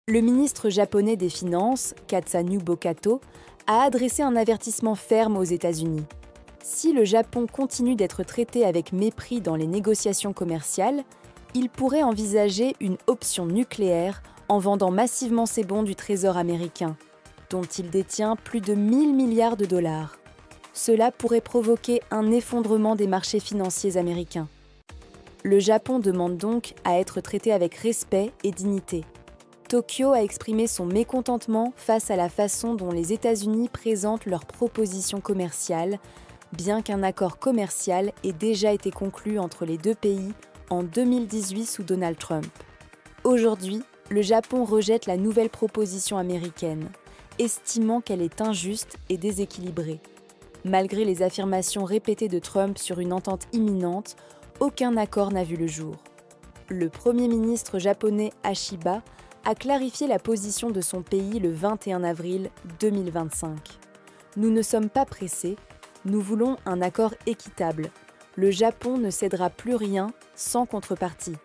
Le ministre japonais des Finances, Katsanube Kato, a adressé un avertissement ferme aux États-Unis. Si le Japon continue d'être traité avec mépris dans les négociations commerciales, il pourrait envisager une option nucléaire en vendant massivement ses bons du Trésor américain, dont il détient plus de 1000 milliards de dollars. Cela pourrait provoquer un effondrement des marchés financiers américains. Le Japon demande donc à être traité avec respect et dignité. Tokyo a exprimé son mécontentement face à la façon dont les États-Unis présentent leurs propositions commerciales, bien qu'un accord commercial ait déjà été conclu entre les deux pays en 2018 sous Donald Trump. Aujourd'hui, le Japon rejette la nouvelle proposition américaine, estimant qu'elle est injuste et déséquilibrée. Malgré les affirmations répétées de Trump sur une entente imminente, aucun accord n'a vu le jour. Le Premier ministre japonais Hashiba a clarifié la position de son pays le 21 avril 2025. Nous ne sommes pas pressés, nous voulons un accord équitable. Le Japon ne cédera plus rien sans contrepartie.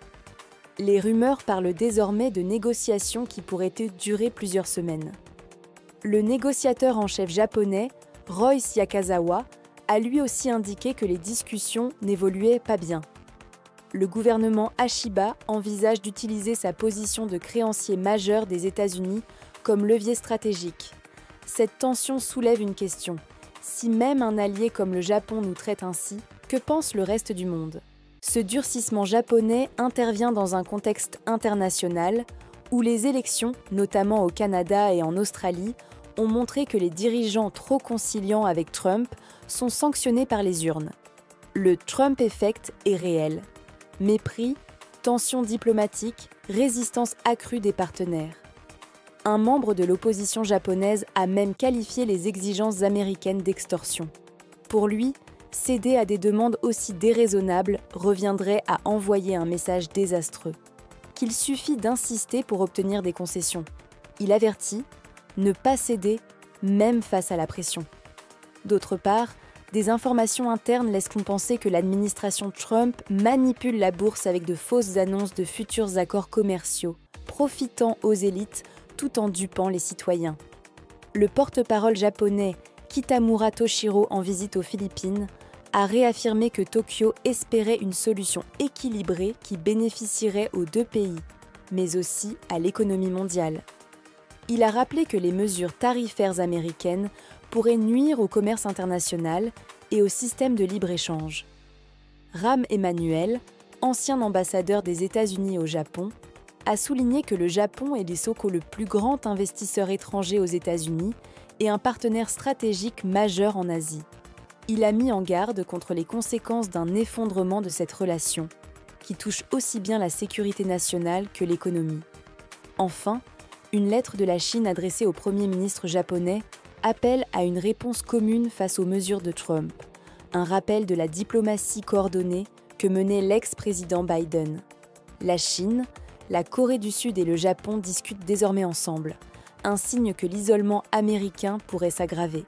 Les rumeurs parlent désormais de négociations qui pourraient durer plusieurs semaines. Le négociateur en chef japonais, Royce Yakazawa, a lui aussi indiqué que les discussions n'évoluaient pas bien. Le gouvernement Hashiba envisage d'utiliser sa position de créancier majeur des États-Unis comme levier stratégique. Cette tension soulève une question. Si même un allié comme le Japon nous traite ainsi, que pense le reste du monde ? Ce durcissement japonais intervient dans un contexte international où les élections, notamment au Canada et en Australie, ont montré que les dirigeants trop conciliants avec Trump sont sanctionnés par les urnes. Le Trump Effect est réel. Mépris, tensions diplomatiques, résistance accrue des partenaires. Un membre de l'opposition japonaise a même qualifié les exigences américaines d'extorsion. Pour lui, céder à des demandes aussi déraisonnables reviendrait à envoyer un message désastreux. Qu'il suffit d'insister pour obtenir des concessions. Il avertit, ne pas céder, même face à la pression. D'autre part, des informations internes laissent penser que l'administration Trump manipule la bourse avec de fausses annonces de futurs accords commerciaux, profitant aux élites tout en dupant les citoyens. Le porte-parole japonais Kitamura Toshiro, en visite aux Philippines, a réaffirmé que Tokyo espérait une solution équilibrée qui bénéficierait aux deux pays, mais aussi à l'économie mondiale. Il a rappelé que les mesures tarifaires américaines pourraient nuire au commerce international et au système de libre-échange. Rahm Emanuel, ancien ambassadeur des États-Unis au Japon, a souligné que le Japon est l'ISOCO le plus grand investisseur étranger aux États-Unis et un partenaire stratégique majeur en Asie. Il a mis en garde contre les conséquences d'un effondrement de cette relation, qui touche aussi bien la sécurité nationale que l'économie. Enfin, une lettre de la Chine adressée au Premier ministre japonais appelle à une réponse commune face aux mesures de Trump, un rappel de la diplomatie coordonnée que menait l'ex-président Biden. La Chine, la Corée du Sud et le Japon discutent désormais ensemble, un signe que l'isolement américain pourrait s'aggraver.